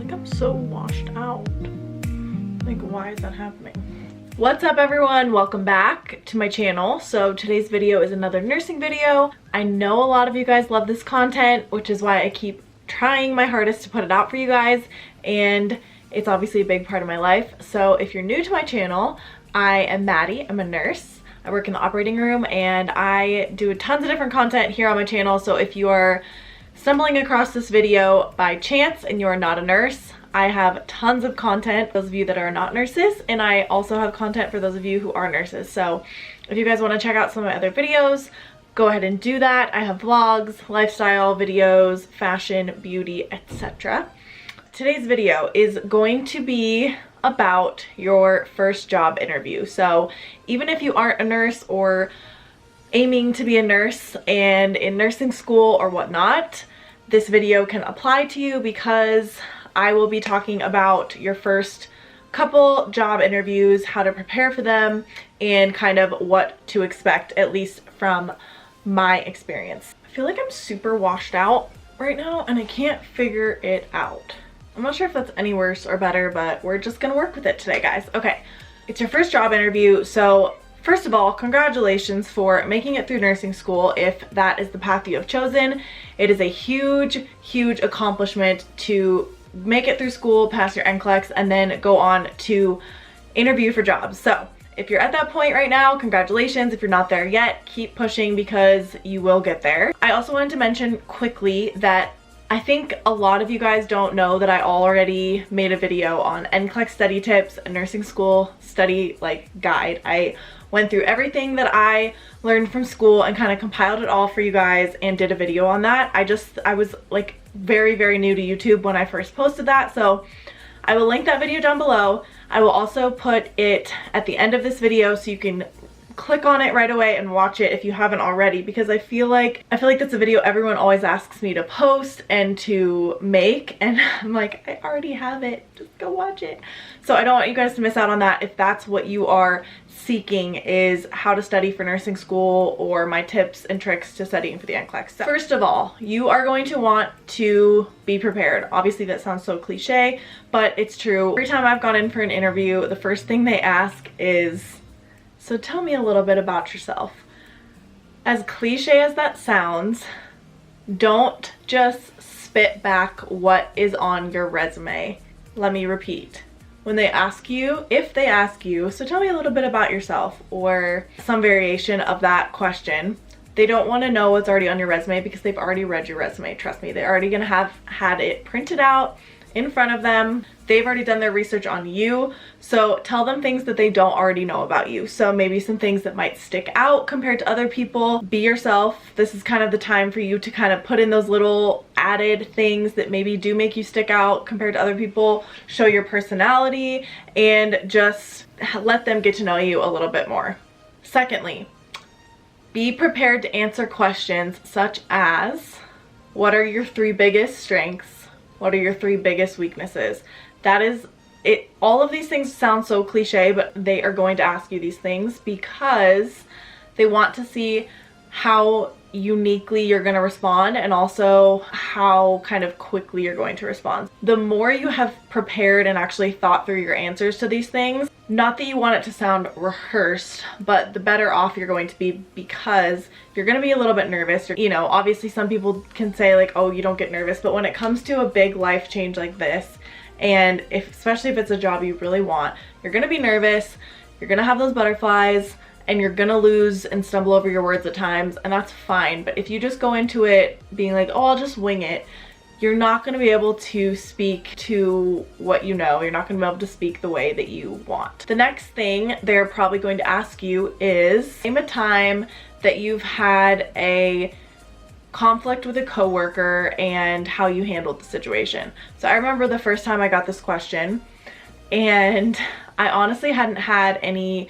like I'm so washed out. Like, why is that happening? What's up everyone? Welcome back to my channel. So today's video is another nursing video. I know a lot of you guys love this content, which is why I keep trying my hardest to put it out for you guys, and it's obviously a big part of my life. So if you're new to my channel, I am Maddie. I'm a nurse. I work in the operating room and I do tons of different content here on my channel. So if you are stumbling across this video by chance and you are not a nurse, I have tons of content for those of you that are not nurses, and I also have content for those of you who are nurses. So if you guys want to check out some of my other videos, go ahead and do that. I have vlogs, lifestyle videos, fashion, beauty, etc. Today's video is going to be about your first job interview. So even if you aren't a nurse or aiming to be a nurse and in nursing school or whatnot, this video can apply to you because I will be talking about your first couple job interviews, how to prepare for them, and kind of what to expect, at least from my experience. I feel like I'm super washed out right now and I can't figure it out. I'm not sure if that's any worse or better, but we're just gonna work with it today, guys. Okay, it's your first job interview, so first of all, congratulations for making it through nursing school if that is the path you have chosen. It is a huge, huge accomplishment to make it through school, pass your NCLEX, and then go on to interview for jobs. So if you're at that point right now, congratulations. If you're not there yet, keep pushing because you will get there. I also wanted to mention quickly that I think a lot of you guys don't know that I already made a video on NCLEX study tips, a nursing school study guide. I went through everything that I learned from school and kind of compiled it all for you guys and did a video on that. I was like very, very new to YouTube when I first posted that, so I will link that video down below. I will also put it at the end of this video so you can click on it right away and watch it if you haven't already, because I feel like that's a video everyone always asks me to post and to make, and I'm like, I already have it, just go watch it. So I don't want you guys to miss out on that if that's what you are seeking, is how to study for nursing school or my tips and tricks to studying for the NCLEX. So first of all, you are going to want to be prepared. Obviously that sounds so cliche, but it's true. Every time I've gone in for an interview, the first thing they ask is, so tell me a little bit about yourself. As cliche as that sounds, don't just spit back what is on your resume. Let me repeat. When they ask you, if they ask you, so tell me a little bit about yourself, or some variation of that question, they don't want to know what's already on your resume because they've already read your resume. Trust me, they're already gonna have had it printed out in front of them. They've already done their research on you, so tell them things that they don't already know about you. So maybe some things that might stick out compared to other people. Be yourself. This is kind of the time for you to kind of put in those little added things that maybe do make you stick out compared to other people. Show your personality and just let them get to know you a little bit more. Secondly, be prepared to answer questions such as, what are your 3 biggest strengths? What are your 3 biggest weaknesses? That is it. All of these things sound so cliche, but they are going to ask you these things because they want to see how uniquely you're going to respond and also how kind of quickly you're going to respond. The more you have prepared and actually thought through your answers to these things, not that you want it to sound rehearsed, but the better off you're going to be, because you're going to be a little bit nervous. You know, obviously some people can say like, oh, you don't get nervous, but when it comes to a big life change like this, and especially if it's a job you really want, you're going to be nervous, you're going to have those butterflies, and you're gonna lose and stumble over your words at times, and that's fine. But if you just go into it being like, oh, I'll just wing it, you're not gonna be able to speak to what you know. You're not gonna be able to speak the way that you want. The next thing they're probably going to ask you is, name a time that you've had a conflict with a coworker and how you handled the situation. So I remember the first time I got this question, and I honestly hadn't had any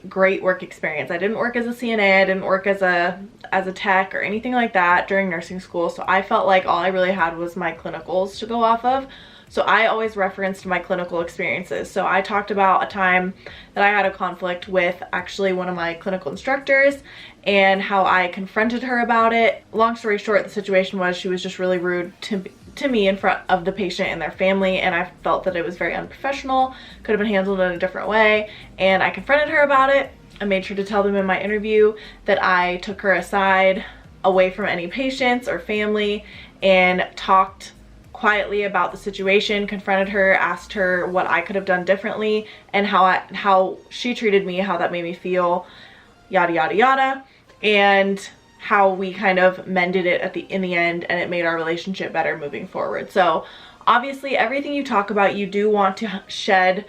great work experience. I didn't work as a CNA, I didn't work as a tech or anything like that during nursing school, so I felt like all I really had was my clinicals to go off of. So I always referenced my clinical experiences. So I talked about a time that I had a conflict with actually one of my clinical instructors and how I confronted her about it. Long story short, the situation was she was just really rude to to me in front of the patient and their family, and I felt that it was very unprofessional, could have been handled in a different way, and I confronted her about it. I made sure to tell them in my interview that I took her aside away from any patients or family and talked quietly about the situation, confronted her, asked her what I could have done differently and how she treated me, how that made me feel, yada yada yada, and how we kind of mended it in the end, and it made our relationship better moving forward. So obviously everything you talk about, you do want to shed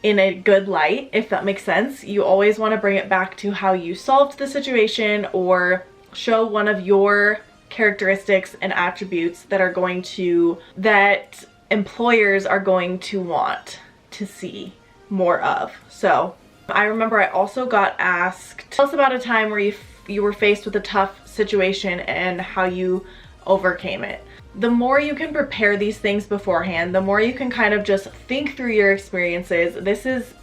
in a good light, if that makes sense. You always want to bring it back to how you solved the situation, or show one of your characteristics and attributes that employers are going to want to see more of. So I remember I also got asked, tell us about a time where you were faced with a tough situation and how you overcame it. The more you can prepare these things beforehand, the more you can kind of just think through your experiences.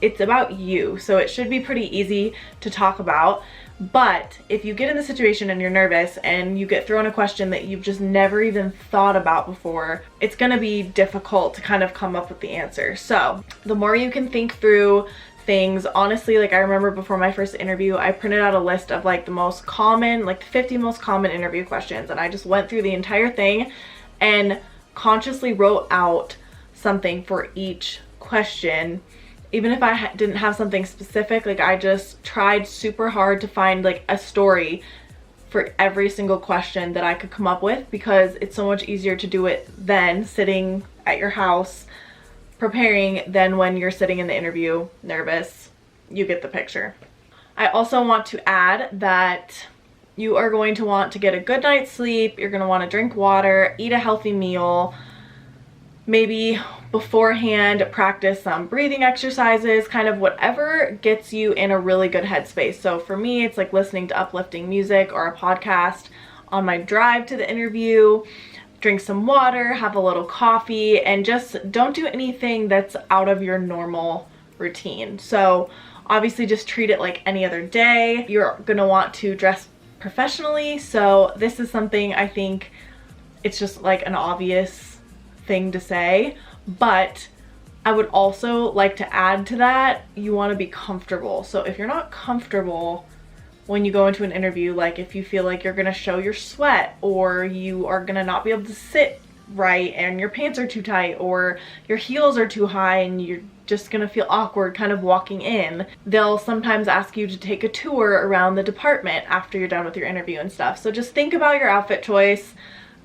It's about you, so it should be pretty easy to talk about. But if you get in the situation and you're nervous and you get thrown a question that you've just never even thought about before, it's gonna be difficult to kind of come up with the answer. So the more you can think through things, honestly, like I remember before my first interview, I printed out a list of like the most common, like the 50 most common interview questions, and I just went through the entire thing and consciously wrote out something for each question. Even if I didn't have something specific, like I just tried super hard to find like a story for every single question that I could come up with, because it's so much easier to do it than sitting at your house preparing than when you're sitting in the interview nervous. You get the picture. I also want to add that you are going to want to get a good night's sleep. You're going to want to drink water, eat a healthy meal, maybe beforehand practice some breathing exercises, kind of whatever gets you in a really good headspace. So for me, it's like listening to uplifting music or a podcast on my drive to the interview. Drink some water, have a little coffee, and just don't do anything that's out of your normal routine. So obviously just treat it like any other day. You're gonna want to dress professionally, so this is something I think it's just like an obvious thing to say, but I would also like to add to that, you want to be comfortable. So if you're not comfortable when you go into an interview, like if you feel like you're gonna show your sweat, or you are gonna not be able to sit right and your pants are too tight, or your heels are too high and you're just gonna feel awkward kind of walking in, they'll sometimes ask you to take a tour around the department after you're done with your interview and stuff. So just think about your outfit choice.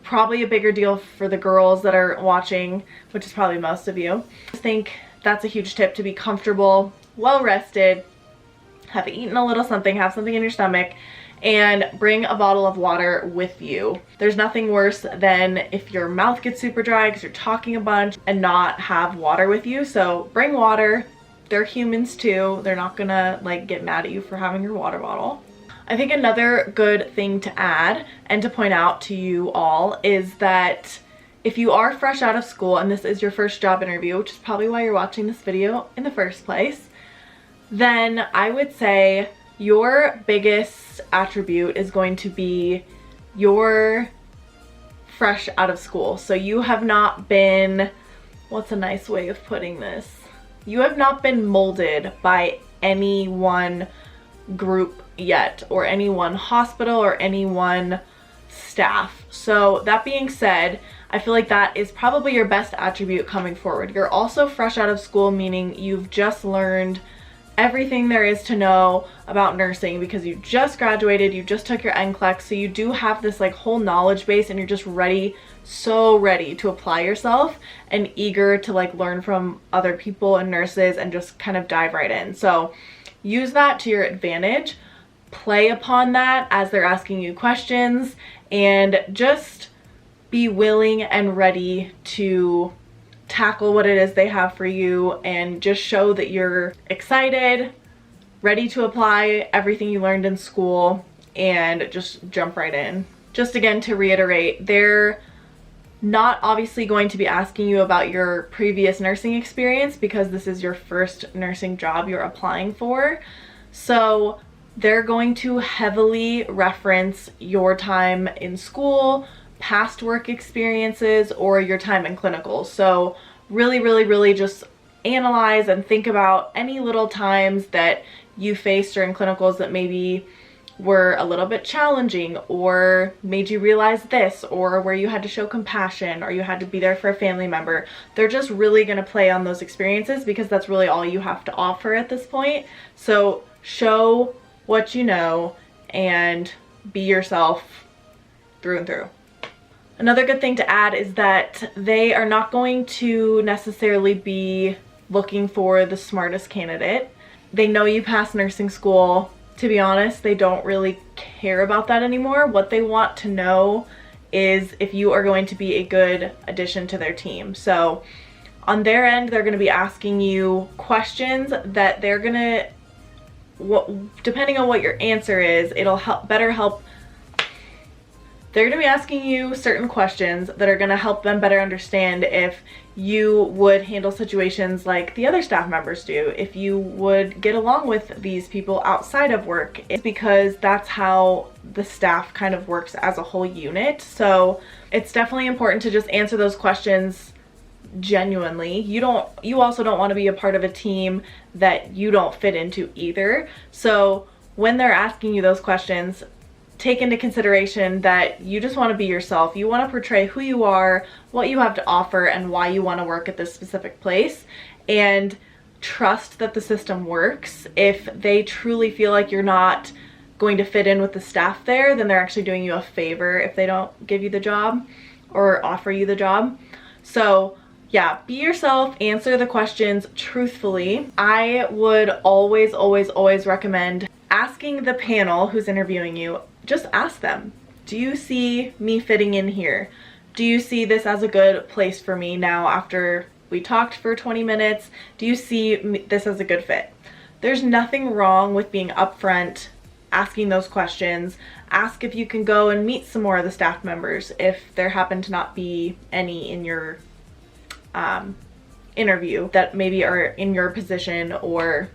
Probably a bigger deal for the girls that are watching, which is probably most of you. I think that's a huge tip, to be comfortable, well rested, have eaten a little something, have something in your stomach, and bring a bottle of water with you. There's nothing worse than if your mouth gets super dry because you're talking a bunch and not have water with you. So bring water. They're humans too. They're not gonna like get mad at you for having your water bottle. I think another good thing to add and to point out to you all is that if you are fresh out of school and this is your first job interview, which is probably why you're watching this video in the first place, then I would say your biggest attribute is going to be you're fresh out of school. So you have not been, what's a nice way of putting this? You have not been molded by any one group yet, or any one hospital or any one staff. So that being said, I feel like that is probably your best attribute coming forward. You're also fresh out of school, meaning you've just learned everything there is to know about nursing because you just graduated, you just took your NCLEX, so you do have this like whole knowledge base and you're just ready, so ready to apply yourself and eager to like learn from other people and nurses and just kind of dive right in. So use that to your advantage, play upon that as they're asking you questions, and just be willing and ready to tackle what it is they have for you, and just show that you're excited, ready to apply everything you learned in school, and just jump right in. Just again to reiterate, they're not obviously going to be asking you about your previous nursing experience because this is your first nursing job you're applying for. So they're going to heavily reference your time in school, past work experiences or your time in clinicals. So really just analyze and think about any little times that you faced during clinicals that maybe were a little bit challenging or made you realize this, or where you had to show compassion or you had to be there for a family member. They're just really going to play on those experiences because that's really all you have to offer at this point. So show what you know and be yourself through and through. Another good thing to add is that they are not going to necessarily be looking for the smartest candidate. They know you passed nursing school. To be honest, they don't really care about that anymore. What they want to know is if you are going to be a good addition to their team. So on their end, they're going to be asking you questions that they're going to, depending on what your answer is, it'll better help. They're going to be asking you certain questions that are going to help them better understand if you would handle situations like the other staff members do, if you would get along with these people outside of work. It's because that's how the staff kind of works as a whole unit. So it's definitely important to just answer those questions genuinely. You also don't want to be a part of a team that you don't fit into either. So when they're asking you those questions, take into consideration that you just want to be yourself. You want to portray who you are, what you have to offer, and why you want to work at this specific place, and trust that the system works. If they truly feel like you're not going to fit in with the staff there, then they're actually doing you a favor if they don't give you the job or offer you the job. So yeah, be yourself, answer the questions truthfully. I would always recommend asking the panel who's interviewing you. Just ask them, do you see me fitting in here? Do you see this as a good place for me now after we talked for 20 minutes? Do you see this as a good fit? There's nothing wrong with being upfront, asking those questions. Ask if you can go and meet some more of the staff members if there happen to not be any in your interview that maybe are in your position or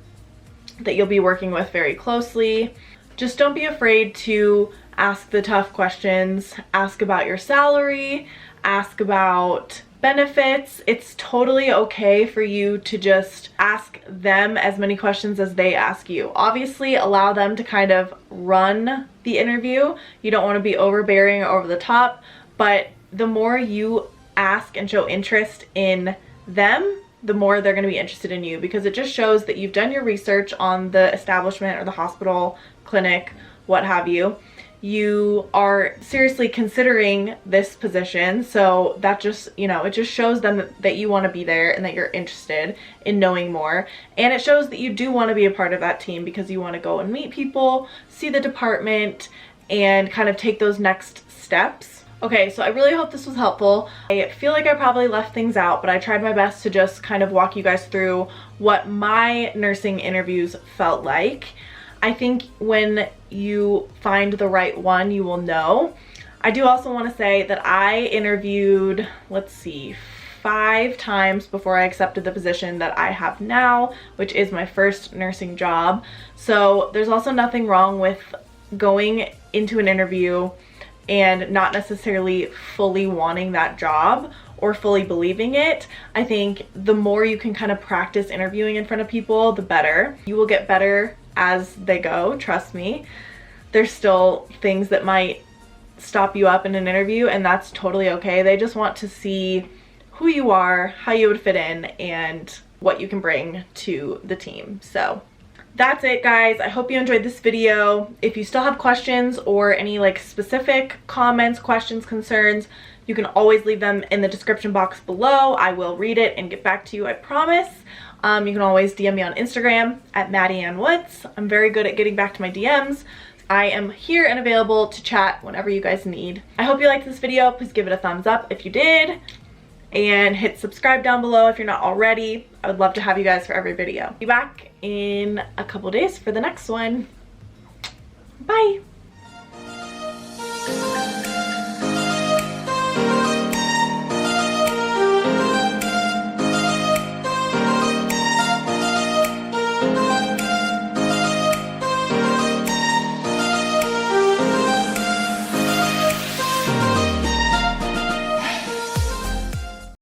that you'll be working with very closely. Just don't be afraid to ask the tough questions. Ask about your salary, ask about benefits. It's totally okay for you to just ask them as many questions as they ask you. Obviously, allow them to kind of run the interview. You don't want to be overbearing or over the top, but the more you ask and show interest in them, the more they're going to be interested in you, because it just shows that you've done your research on the establishment or the hospital, clinic, what have you. You are seriously considering this position, so that just, it just shows them that you want to be there and that you're interested in knowing more. And it shows that you do want to be a part of that team because you want to go and meet people, see the department, and kind of take those next steps. Okay, so I really hope this was helpful. I feel like I probably left things out, but I tried my best to just kind of walk you guys through what my nursing interviews felt like. I think when you find the right one, you will know. I do also want to say that I interviewed, 5 times before I accepted the position that I have now, which is my first nursing job. So there's also nothing wrong with going into an interview and not necessarily fully wanting that job or fully believing it. I think the more you can kind of practice interviewing in front of people, the better. You will get better as they go, trust me. There's still things that might stop you up in an interview, and that's totally okay. They just want to see who you are, how you would fit in, and what you can bring to the team. So that's it, guys. I hope you enjoyed this video. If you still have questions or any specific comments, questions, concerns, you can always leave them in the description box below. I will read it and get back to you, I promise. You can always DM me on Instagram at Maddie Ann Woods. I'm very good at getting back to my DMs. I am here and available to chat whenever you guys need. I hope you liked this video. Please give it a thumbs up if you did, and hit subscribe down below if you're not already. I would love to have you guys for every video. Be back in a couple days for the next one. Bye.